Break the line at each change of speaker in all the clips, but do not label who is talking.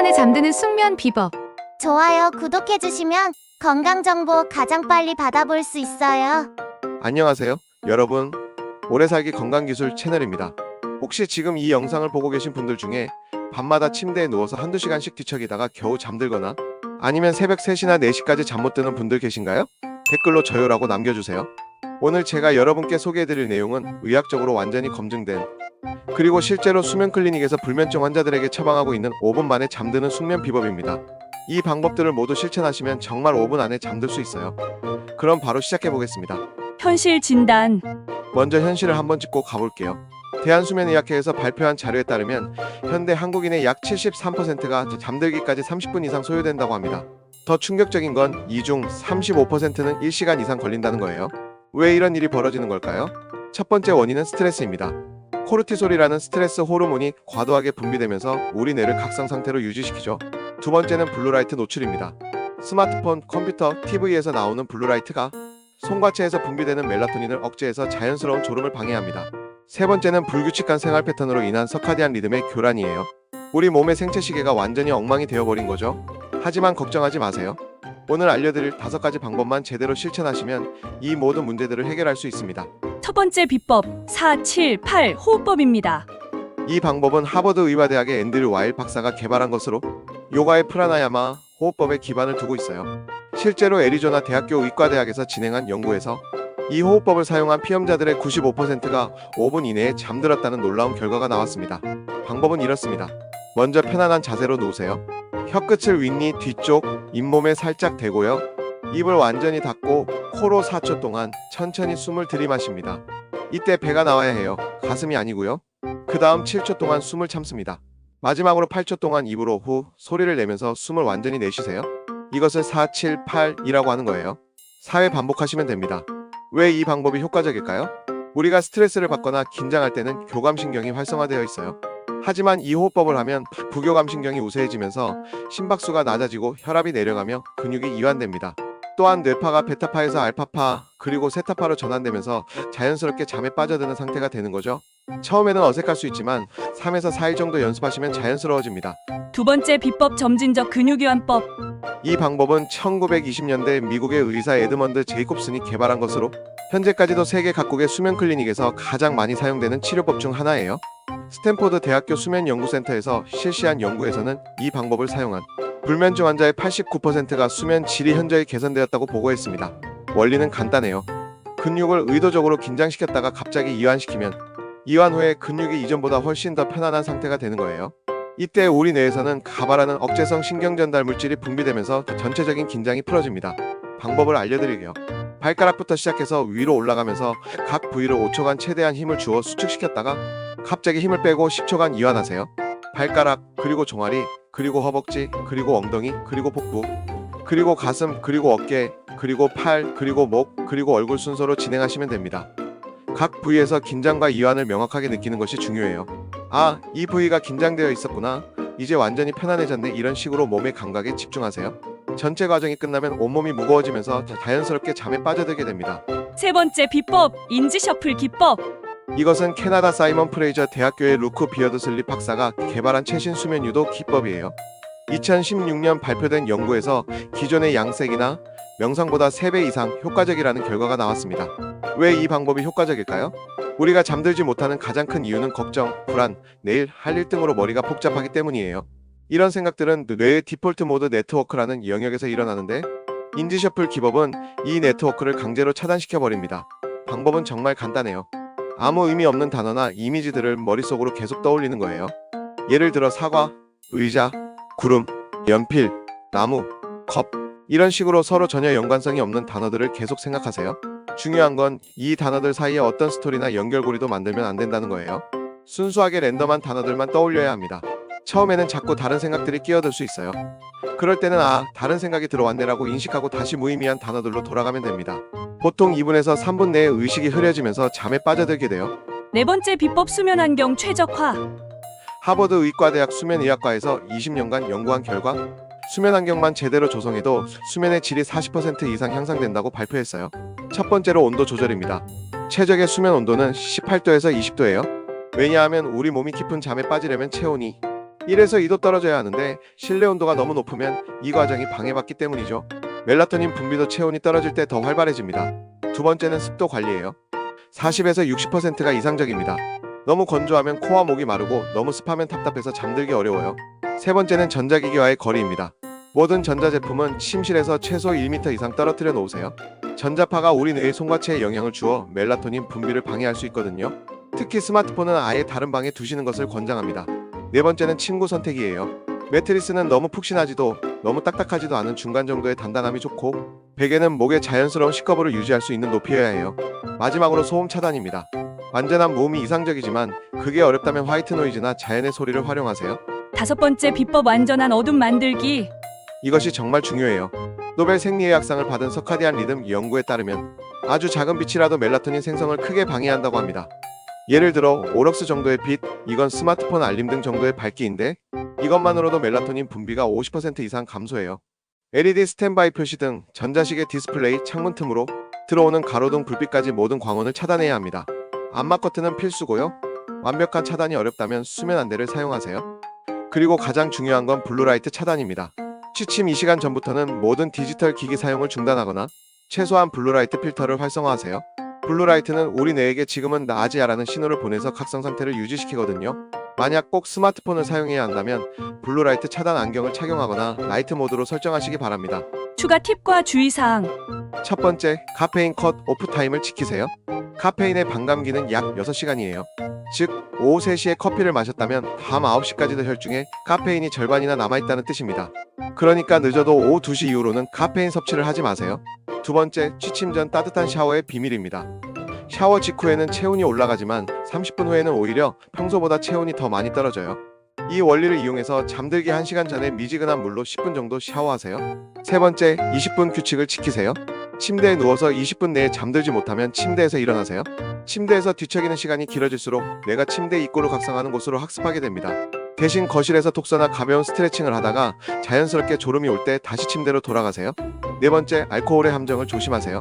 만에 잠드는 숙면 비법.
좋아요, 구독해주시면 건강정보 가장 빨리 받아볼 수 있어요.
안녕하세요 여러분, 오래 살기 건강기술 채널입니다. 혹시 지금 이 영상을 보고 계신 분들 중에 밤마다 침대에 누워서 한두 시간씩 뒤척이다가 겨우 잠들거나 아니면 새벽 3시나 4시까지 잠 못 드는 분들 계신가요? 댓글로 저요라고 남겨주세요. 오늘 제가 여러분께 소개해드릴 내용은 의학적으로 완전히 검증된, 그리고 실제로 수면 클리닉에서 불면증 환자들에게 처방하고 있는 5분 만에 잠드는 숙면 비법입니다. 이 방법들을 모두 실천하시면 정말 5분 안에 잠들 수 있어요. 그럼 바로 시작해보겠습니다.
현실 진단.
먼저 현실을 한번 짚고 가볼게요. 대한수면의학회에서 발표한 자료에 따르면 현대 한국인의 약 73%가 잠들기까지 30분 이상 소요된다고 합니다. 더 충격적인 건 이 중 35%는 1시간 이상 걸린다는 거예요. 왜 이런 일이 벌어지는 걸까요? 첫 번째 원인은 스트레스입니다. 코르티솔이라는 스트레스 호르몬이 과도하게 분비되면서 우리 뇌를 각성 상태로 유지시키죠. 두 번째는 블루라이트 노출입니다. 스마트폰, 컴퓨터, TV에서 나오는 블루라이트가 송과체에서 분비되는 멜라토닌을 억제해서 자연스러운 졸음을 방해합니다. 세 번째는 불규칙한 생활 패턴으로 인한 서카디안 리듬의 교란이에요. 우리 몸의 생체 시계가 완전히 엉망이 되어버린 거죠. 하지만 걱정하지 마세요. 오늘 알려드릴 5가지 방법만 제대로 실천하시면 이 모든 문제들을 해결할 수 있습니다.
첫 번째 비법 478 호흡법입니다.
이 방법은 하버드 의과대학의 앤드류 와일 박사가 개발한 것으로 요가의 프라나야마 호흡법에 기반을 두고 있어요. 실제로 애리조나 대학교 의과대학에서 진행한 연구에서 이 호흡법을 사용한 피험자들의 95%가 5분 이내에 잠들었다는 놀라운 결과가 나왔습니다. 방법은 이렇습니다. 먼저 편안한 자세로 누우세요. 혀끝을 윗니 뒤쪽 잇몸에 살짝 대고요. 입을 완전히 닫고 코로 4초 동안 천천히 숨을 들이마십니다. 이때 배가 나와야 해요. 가슴이 아니고요. 그 다음 7초 동안 숨을 참습니다. 마지막으로 8초 동안 입으로 후 소리를 내면서 숨을 완전히 내쉬세요. 이것을 478이라고 하는 거예요. 4회 반복하시면 됩니다. 왜 이 방법이 효과적일까요? 우리가 스트레스를 받거나 긴장할 때는 교감신경이 활성화되어 있어요. 하지만 이 호흡법을 하면 부교감신경이 우세해지면서 심박수가 낮아지고 혈압이 내려가며 근육이 이완됩니다. 또한 뇌파가 베타파에서 알파파 그리고 세타파로 전환되면서 자연스럽게 잠에 빠져드는 상태가 되는 거죠. 처음에는 어색할 수 있지만 3에서 4일 정도 연습하시면 자연스러워집니다.
두 번째 비법 점진적 근육이완법.
이 방법은 1920년대 미국의 의사 에드먼드 제이콥슨이 개발한 것으로 현재까지도 세계 각국의 수면 클리닉에서 가장 많이 사용되는 치료법 중 하나예요. 스탠포드 대학교 수면연구센터에서 실시한 연구에서는 이 방법을 사용한 불면증 환자의 89%가 수면 질이 현저히 개선되었다고 보고했습니다. 원리는 간단해요. 근육을 의도적으로 긴장시켰다가 갑자기 이완시키면 이완 후에 근육이 이전보다 훨씬 더 편안한 상태가 되는 거예요. 이때 우리 뇌에서는 가바라는 억제성 신경전달 물질이 분비되면서 전체적인 긴장이 풀어집니다. 방법을 알려드릴게요. 발가락부터 시작해서 위로 올라가면서 각 부위를 5초간 최대한 힘을 주어 수축시켰다가 갑자기 힘을 빼고 10초간 이완하세요. 발가락, 그리고 종아리, 그리고 허벅지, 그리고 엉덩이, 그리고 복부, 그리고 가슴, 그리고 어깨, 그리고 팔, 그리고 목, 그리고 얼굴 순서로 진행하시면 됩니다. 각 부위에서 긴장과 이완을 명확하게 느끼는 것이 중요해요. 아, 이 부위가 긴장되어 있었구나. 이제 완전히 편안해졌네. 이런 식으로 몸의 감각에 집중하세요. 전체 과정이 끝나면 온몸이 무거워지면서 자연스럽게 잠에 빠져들게 됩니다.
세 번째 비법 인지 셔플 기법.
이것은 캐나다 사이먼 프레이저 대학교의 루크 비어드슬립 박사가 개발한 최신 수면 유도 기법이에요. 2016년 발표된 연구에서 기존의 양색이나 명상보다 3배 이상 효과적이라는 결과가 나왔습니다. 왜 이 방법이 효과적일까요? 우리가 잠들지 못하는 가장 큰 이유는 걱정, 불안, 내일 할 일 등으로 머리가 복잡하기 때문이에요. 이런 생각들은 뇌의 디폴트 모드 네트워크라는 영역에서 일어나는데 인지 셔플 기법은 이 네트워크를 강제로 차단시켜버립니다. 방법은 정말 간단해요. 아무 의미 없는 단어나 이미지들을 머릿속으로 계속 떠올리는 거예요. 예를 들어 사과, 의자, 구름, 연필, 나무, 컵, 이런 식으로 서로 전혀 연관성이 없는 단어들을 계속 생각하세요. 중요한 건 이 단어들 사이에 어떤 스토리나 연결고리도 만들면 안 된다는 거예요. 순수하게 랜덤한 단어들만 떠올려야 합니다. 처음에는 자꾸 다른 생각들이 끼어들 수 있어요. 그럴 때는 다른 생각이 들어왔네라고 인식하고 다시 무의미한 단어들로 돌아가면 됩니다. 보통 2분에서 3분 내에 의식이 흐려지면서 잠에 빠져들게 돼요.
네 번째 비법 수면 환경 최적화.
하버드 의과대학 수면의학과에서 20년간 연구한 결과 수면 환경만 제대로 조성해도 수면의 질이 40% 이상 향상된다고 발표했어요. 첫 번째로 온도 조절입니다. 최적의 수면 온도는 18도에서 20도예요. 왜냐하면 우리 몸이 깊은 잠에 빠지려면 체온이 1에서 2도 떨어져야 하는데 실내 온도가 너무 높으면 이 과정이 방해받기 때문이죠. 멜라토닌 분비도 체온이 떨어질 때 더 활발해집니다. 두 번째는 습도 관리예요. 40에서 60%가 이상적입니다. 너무 건조하면 코와 목이 마르고 너무 습하면 답답해서 잠들기 어려워요. 세 번째는 전자기기와의 거리입니다. 모든 전자제품은 침실에서 최소 1m 이상 떨어뜨려 놓으세요. 전자파가 우리 뇌의 송과체에 영향을 주어 멜라토닌 분비를 방해할 수 있거든요. 특히 스마트폰은 아예 다른 방에 두시는 것을 권장합니다. 네 번째는 침구 선택이에요. 매트리스는 너무 푹신하지도 너무 딱딱하지도 않은 중간 정도의 단단함이 좋고, 베개는 목의 자연스러운 식거부를 유지할 수 있는 높이여야 해요. 마지막으로 소음 차단입니다. 완전한 무음이 이상적이지만 그게 어렵다면 화이트 노이즈나 자연의 소리를 활용하세요.
5번째 비법 완전한 어둠 만들기.
이것이 정말 중요해요. 노벨 생리의학상을 받은 서카디안 리듬 연구에 따르면 아주 작은 빛이라도 멜라토닌 생성을 크게 방해한다고 합니다. 예를 들어 오럭스 정도의 빛, 이건 스마트폰 알림 등 정도의 밝기인데 이것만으로도 멜라토닌 분비가 50% 이상 감소해요. LED 스탠바이 표시 등 전자시계 디스플레이 창문 틈으로 들어오는 가로등 불빛까지 모든 광원을 차단해야 합니다. 암막 커튼은 필수고요. 완벽한 차단이 어렵다면 수면 안대를 사용하세요. 그리고 가장 중요한 건 블루라이트 차단입니다. 취침 2시간 전부터는 모든 디지털 기기 사용을 중단하거나 최소한 블루라이트 필터를 활성화하세요. 블루라이트는 우리 뇌에게 지금은 낮이야라는 신호를 보내서 각성 상태를 유지시키거든요. 만약 꼭 스마트폰을 사용해야 한다면 블루라이트 차단 안경을 착용하거나 나이트 모드로 설정하시기 바랍니다.
추가 팁과 주의사항.
첫 번째, 카페인 컷 오프 타임을 지키세요. 카페인의 반감기는 약 6시간이에요. 즉, 오후 3시에 커피를 마셨다면 밤 9시까지도 혈중에 카페인이 절반이나 남아있다는 뜻입니다. 그러니까 늦어도 오후 2시 이후로는 카페인 섭취를 하지 마세요. 두 번째, 취침 전 따뜻한 샤워의 비밀입니다. 샤워 직후에는 체온이 올라가지만 30분 후에는 오히려 평소보다 체온이 더 많이 떨어져요. 이 원리를 이용해서 잠들기 1시간 전에 미지근한 물로 10분 정도 샤워하세요. 세 번째, 20분 규칙을 지키세요. 침대에 누워서 20분 내에 잠들지 못하면 침대에서 일어나세요. 침대에서 뒤척이는 시간이 길어질수록 뇌가 침대 입구로 각성하는 곳으로 학습하게 됩니다. 대신 거실에서 독서나 가벼운 스트레칭을 하다가 자연스럽게 졸음이 올 때 다시 침대로 돌아가세요. 네 번째, 알코올의 함정을 조심하세요.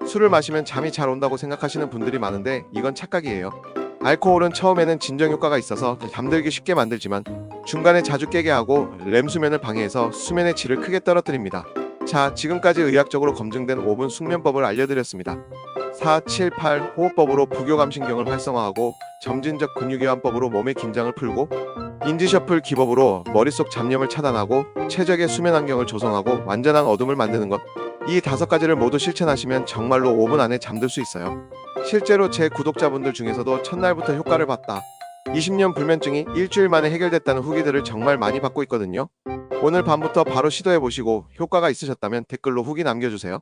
술을 마시면 잠이 잘 온다고 생각하시는 분들이 많은데 이건 착각이에요. 알코올은 처음에는 진정 효과가 있어서 잠들기 쉽게 만들지만 중간에 자주 깨게 하고 렘 수면을 방해해서 수면의 질을 크게 떨어뜨립니다. 자, 지금까지 의학적으로 검증된 5분 숙면법을 알려드렸습니다. 4, 7, 8 호흡법으로 부교감신경을 활성화하고 점진적 근육이완법으로 몸의 긴장을 풀고 인지 셔플 기법으로 머릿속 잡념을 차단하고 최적의 수면 환경을 조성하고 완전한 어둠을 만드는 것. 이 5가지를 모두 실천하시면 정말로 5분 안에 잠들 수 있어요. 실제로 제 구독자분들 중에서도 첫날부터 효과를 봤다, 20년 불면증이 일주일 만에 해결됐다는 후기들을 정말 많이 받고 있거든요. 오늘 밤부터 바로 시도해보시고 효과가 있으셨다면 댓글로 후기 남겨주세요.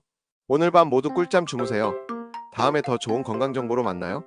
오늘 밤 모두 꿀잠 주무세요. 다음에 더 좋은 건강 정보로 만나요.